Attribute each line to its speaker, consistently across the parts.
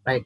Speaker 1: Right.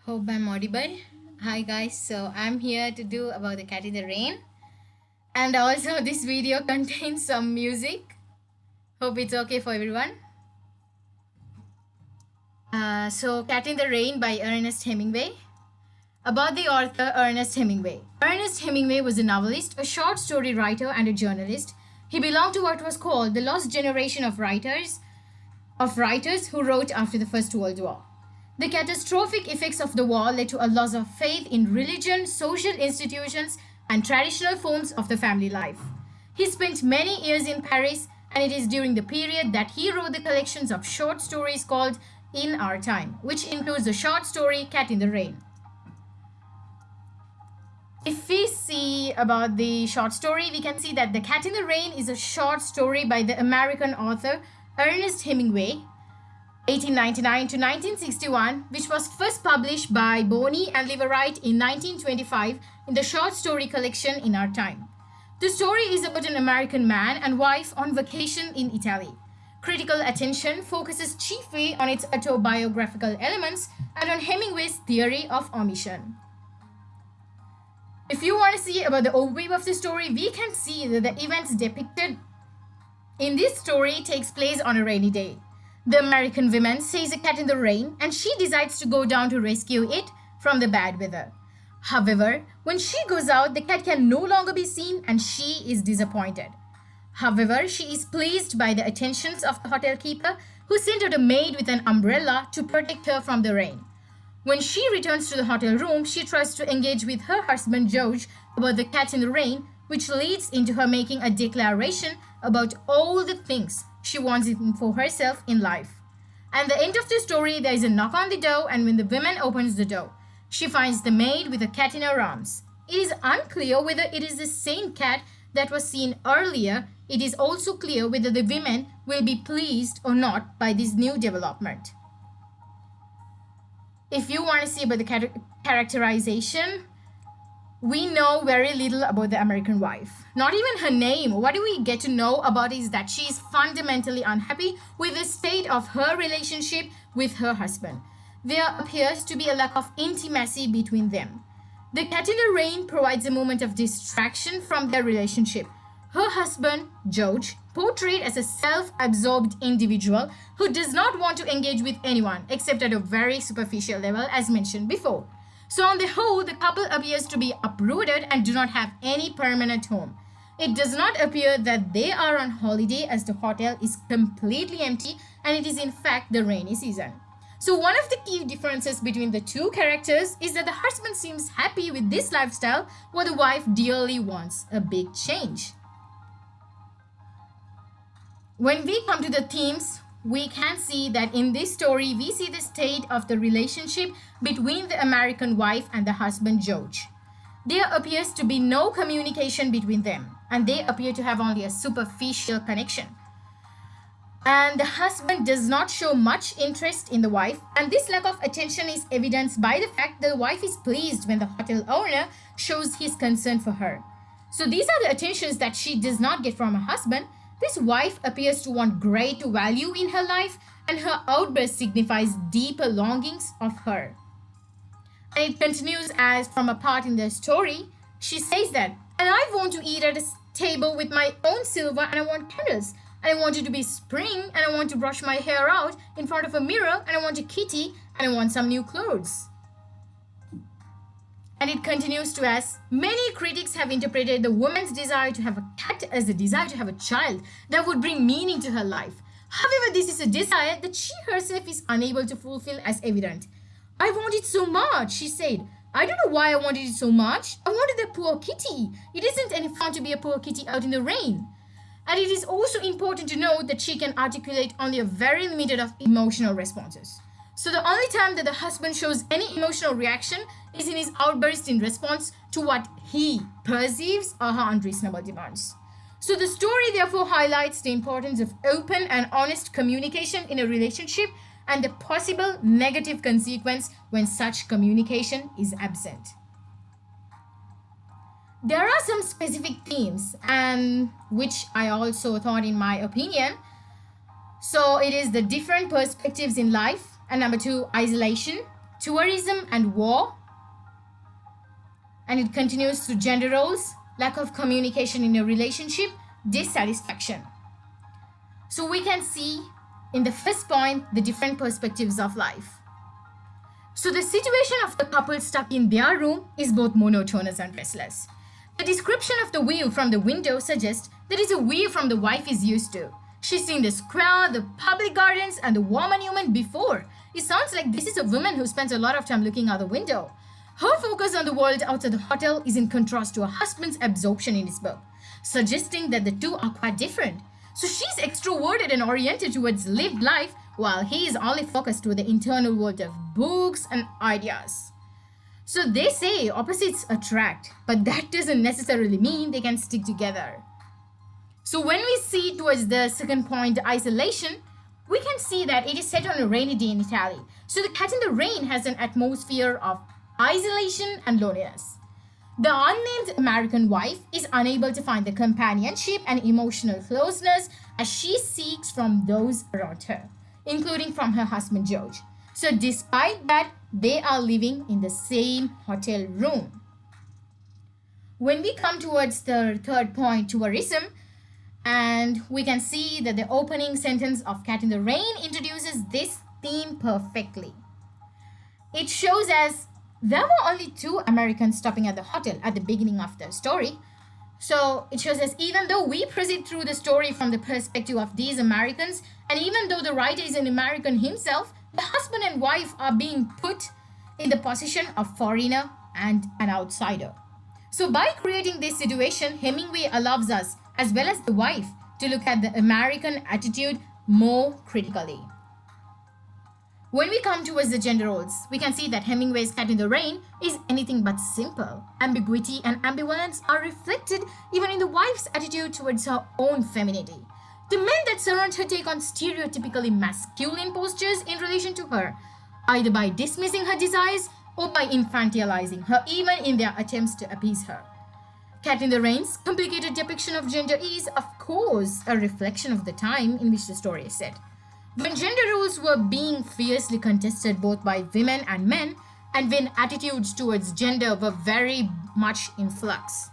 Speaker 2: Hope I'm audible. Hi guys, so I'm here to do about the cat in the rain, and also this video contains some music. Hope it's okay for everyone. So Cat in the Rain by Ernest Hemingway. About the author Ernest Hemingway. Ernest Hemingway was a novelist, a short story writer, and a journalist. He belonged to what was called the lost generation of writers who wrote after the First World War. The catastrophic effects of the war led to a loss of faith in religion, social institutions, and traditional forms of the family life. He spent many years in Paris, and it is during the period that he wrote the collections of short stories called In Our Time, which includes the short story Cat in the Rain. If we see about the short story, we can see that The Cat in the Rain is a short story by the American author Ernest Hemingway, 1899 to 1961, which was first published by Boney and Leverett in 1925 in the short story collection In Our Time. The story is about an American man and wife on vacation in Italy. Critical attention focuses chiefly on its autobiographical elements and on Hemingway's theory of omission. If you want to see about the overview of the story, we can see that the events depicted in this story takes place on a rainy day. The American woman sees a cat in the rain and she decides to go down to rescue it from the bad weather. However, when she goes out, the cat can no longer be seen and she is disappointed. However, she is pleased by the attentions of the hotel keeper who sent out a maid with an umbrella to protect her from the rain. When she returns to the hotel room, she tries to engage with her husband George about the cat in the rain, which leads into her making a declaration about all the things she wants for herself in life. At the end of the story, there is a knock on the door, and when the woman opens the door, she finds the maid with a cat in her arms. It is unclear whether it is the same cat that was seen earlier. It is also clear whether the women will be pleased or not by this new development. If you want to see about the characterization, we know very little about the American wife. Not even her name. What do we get to know about is that she is fundamentally unhappy with the state of her relationship with her husband. There appears to be a lack of intimacy between them. The cat in the rain provides a moment of distraction from their relationship. Her husband, George, portrayed as a self-absorbed individual who does not want to engage with anyone except at a very superficial level as mentioned before. So on the whole, the couple appears to be uprooted and do not have any permanent home. It does not appear that they are on holiday as the hotel is completely empty and it is in fact the rainy season. So one of the key differences between the two characters is that the husband seems happy with this lifestyle while the wife dearly wants a big change. When we come to the themes, we can see that in this story, we see the state of the relationship between the American wife and the husband George. There appears to be no communication between them, and they appear to have only a superficial connection. And the husband does not show much interest in the wife, and this lack of attention is evidenced by the fact that the wife is pleased when the hotel owner shows his concern for her. So these are the attentions that she does not get from her husband. This wife appears to want great value in her life, and her outburst signifies deeper longings of her. And it continues as from a part in the story, she says that, and I want to eat at a table with my own silver, and I want candles, and I want it to be spring, and I want to brush my hair out in front of a mirror, and I want a kitty, and I want some new clothes. And it continues to ask, many critics have interpreted the woman's desire to have a cat as a desire to have a child that would bring meaning to her life. However, this is a desire that she herself is unable to fulfill as evident. I want it so much, she said. I don't know why I wanted it so much. I wanted a poor kitty. It isn't any fun to be a poor kitty out in the rain. And it is also important to note that she can articulate only a very limited of emotional responses. So the only time that the husband shows any emotional reaction is in his outburst in response to what he perceives are her unreasonable demands. So the story therefore highlights the importance of open and honest communication in a relationship and the possible negative consequence when such communication is absent. There are some specific themes, and which I also thought in my opinion. So it is the different perspectives in life, and number two, isolation, tourism and war, and it continues to gender roles, lack of communication in a relationship, dissatisfaction. So we can see in the first point the different perspectives of life. So the situation of the couple stuck in their room is both monotonous and restless. The description of the view from the window suggests that it's a view from the wife is used to. She's seen the square, the public gardens, and the war monument before. It sounds like this is a woman who spends a lot of time looking out the window. Her focus on the world outside the hotel is in contrast to her husband's absorption in his book, suggesting that the two are quite different. So she's extroverted and oriented towards lived life, while he is only focused to the internal world of books and ideas. So they say opposites attract, but that doesn't necessarily mean they can stick together. So when we see towards the second point, isolation, we can see that it is set on a rainy day in Italy. So the Cat in the Rain has an atmosphere of isolation and loneliness. The unnamed American wife is unable to find the companionship and emotional closeness as she seeks from those around her, including from her husband George. So despite that, they are living in the same hotel room. When we come towards the third point, tourism, and we can see that the opening sentence of Cat in the Rain introduces this theme perfectly. It shows as there were only two Americans stopping at the hotel at the beginning of the story. So it shows us even though we proceed through the story from the perspective of these Americans, and even though the writer is an American himself, the husband and wife are being put in the position of foreigner and an outsider. So by creating this situation, Hemingway allows us, as well as the wife, to look at the American attitude more critically. When we come towards the gender roles, we can see that Hemingway's Cat in the Rain is anything but simple. Ambiguity and ambivalence are reflected even in the wife's attitude towards her own femininity. The men that surround her take on stereotypically masculine postures in relation to her, either by dismissing her desires or by infantilizing her, even in their attempts to appease her. Cat in the Rain's complicated depiction of gender is, of course, a reflection of the time in which the story is set, when gender roles were being fiercely contested both by women and men, and when attitudes towards gender were very much in flux.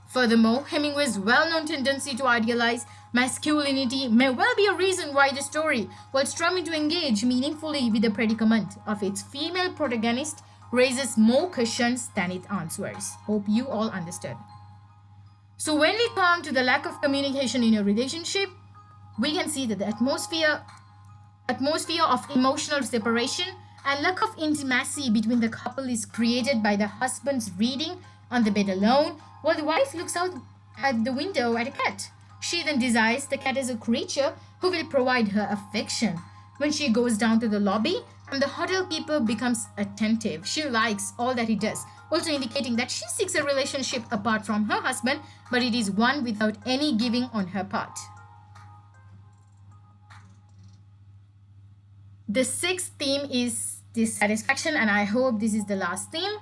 Speaker 2: Furthermore, Hemingway's well-known tendency to idealize masculinity may well be a reason why the story, while striving to engage meaningfully with the predicament of its female protagonist, raises more questions than it answers. Hope you all understood. So when we come to the lack of communication in a relationship, we can see that the atmosphere of emotional separation and lack of intimacy between the couple is created by the husband's reading on the bed alone while the wife looks out at the window at a cat. She then desires the cat as a creature who will provide her affection. When she goes down to the lobby and the hotel keeper becomes attentive, she likes all that he does, also indicating that she seeks a relationship apart from her husband, but it is one without any giving on her part. The sixth theme is dissatisfaction, and I hope this is the last theme.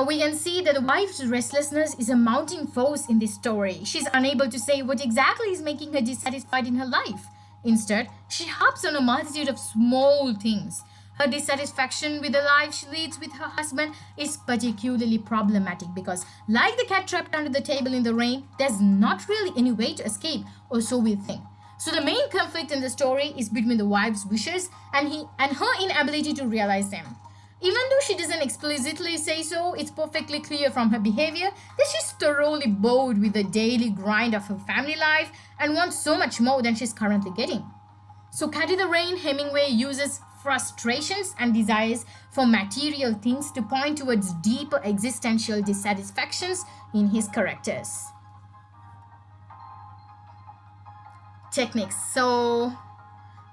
Speaker 2: We can see that the wife's restlessness is a mounting force in this story. She's unable to say what exactly is making her dissatisfied in her life. Instead, she harps on a multitude of small things. Her dissatisfaction with the life she leads with her husband is particularly problematic because, like the cat trapped under the table in the rain, there's not really any way to escape, or so we think. So the main conflict in the story is between the wife's wishes and her inability to realize them. Even though she doesn't explicitly say so, it's perfectly clear from her behavior that she's thoroughly bored with the daily grind of her family life and wants so much more than she's currently getting. So Cat in the Rain, Hemingway uses frustrations and desires for material things to point towards deeper existential dissatisfactions in his characters. Techniques. So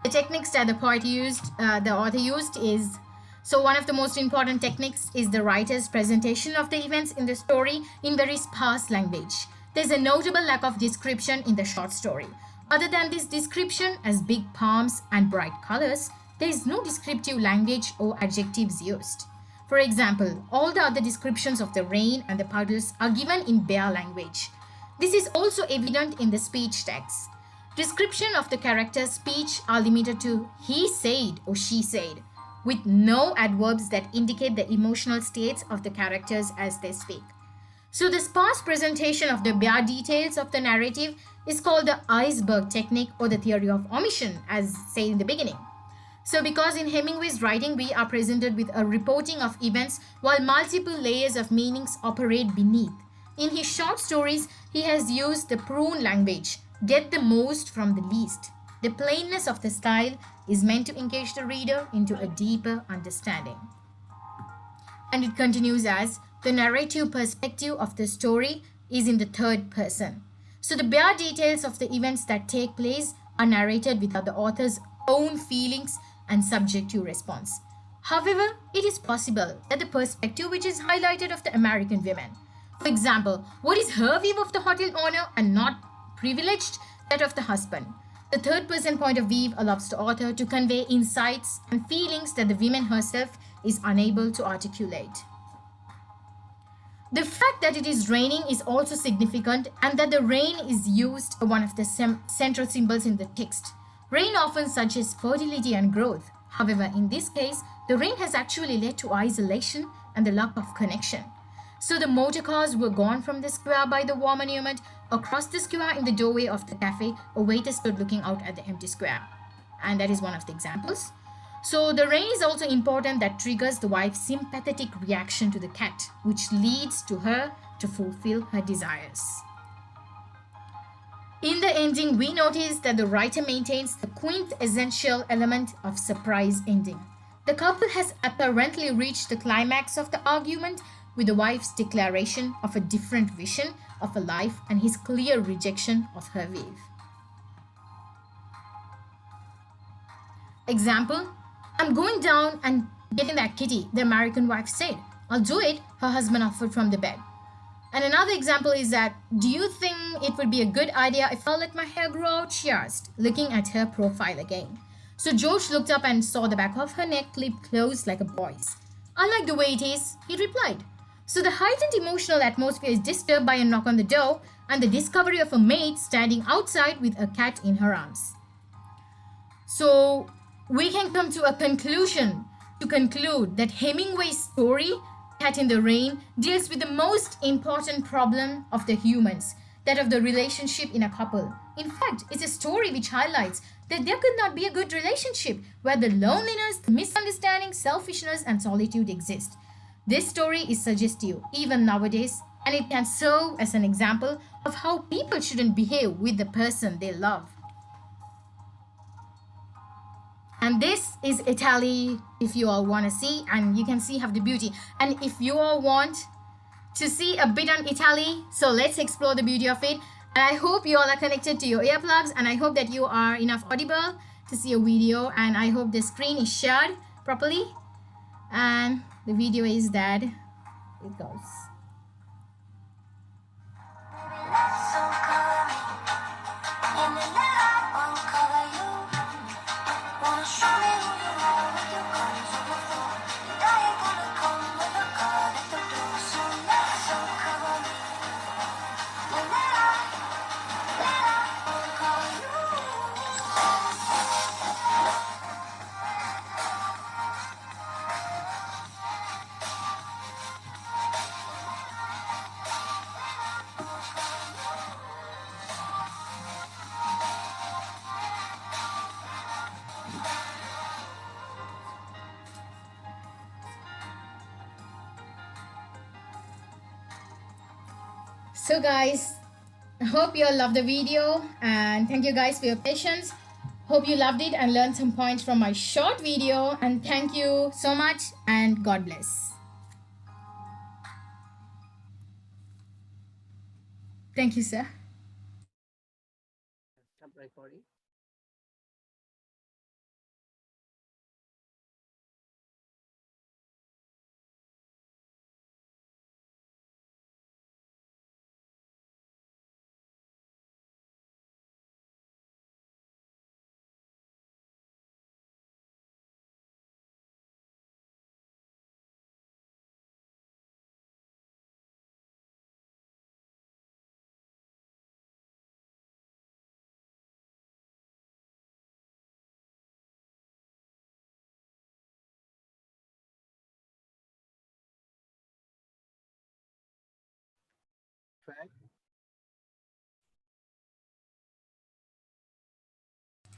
Speaker 2: the techniques that the author used is, so one of the most important techniques is the writer's presentation of the events in the story in very sparse language. There's a notable lack of description in the short story. Other than this description as big palms and bright colors, there is no descriptive language or adjectives used. For example, all the other descriptions of the rain and the puddles are given in bare language. This is also evident in the speech text. Description of the character's speech are limited to he said or she said, with no adverbs that indicate the emotional states of the characters as they speak. So, the sparse presentation of the bare details of the narrative is called the iceberg technique or the theory of omission, as said in the beginning. So, because in Hemingway's writing we are presented with a reporting of events while multiple layers of meanings operate beneath. In his short stories, he has used the prune language, get the most from the least. The plainness of the style is meant to engage the reader into a deeper understanding. And it continues as the narrative perspective of the story is in the third person. So the bare details of the events that take place are narrated without the author's own feelings and subjective response. However, it is possible that the perspective which is highlighted of the American women, for example, what is her view of the hotel owner and not privileged that of the husband. The third person point of view allows the author to convey insights and feelings that the woman herself is unable to articulate. The fact that it is raining is also significant and that the rain is used as one of the central symbols in the text. Rain often suggests fertility and growth. However, in this case, the rain has actually led to isolation and the lack of connection. So the motor cars were gone from the square by the war monument. Across the square in the doorway of the cafe, a waiter stood looking out at the empty square. And that is one of the examples. So the rain is also important that triggers the wife's sympathetic reaction to the cat, which leads to her to fulfill her desires. In the ending, we notice that the writer maintains the quintessential element of surprise ending. The couple has apparently reached the climax of the argument with the wife's declaration of a different vision of a life and his clear rejection of her view. Example, I'm going down and getting that kitty, the American wife said. I'll do it, her husband offered from the bed. And another example is that, do you think it would be a good idea if I let my hair grow out? She asked, looking at her profile again. So George looked up and saw the back of her neck clipped close like a boy's. I like the way it is, he replied. So the heightened emotional atmosphere is disturbed by a knock on the door and the discovery of a maid standing outside with a cat in her arms. So we can come to a conclusion to conclude that Hemingway's story, Cat in the Rain, deals with the most important problem of the humans, that of the relationship in a couple. In fact, it's a story which highlights that there could not be a good relationship where the loneliness, the misunderstanding, selfishness, and solitude exist. This story is suggestive even nowadays, and it can serve as an example of how people shouldn't behave with the person they love. And this is Italy, if you all want to see, and you can see have the beauty. And if you all want to see a bit on Italy, so let's explore the beauty of it. And I hope you all are connected to your earplugs, and I hope that you are enough audible to see a video, and I hope the screen is shared properly. And the video is that it goes. So guys, I hope you all loved the video, and thank you guys for your patience. Hope you loved it and learned some points from my short video, and thank you so much and God bless. Thank you, sir.
Speaker 1: Stop recording.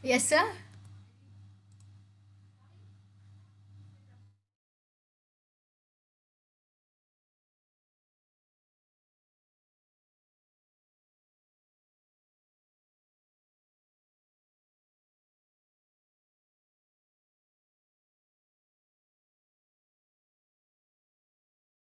Speaker 2: Yes, sir.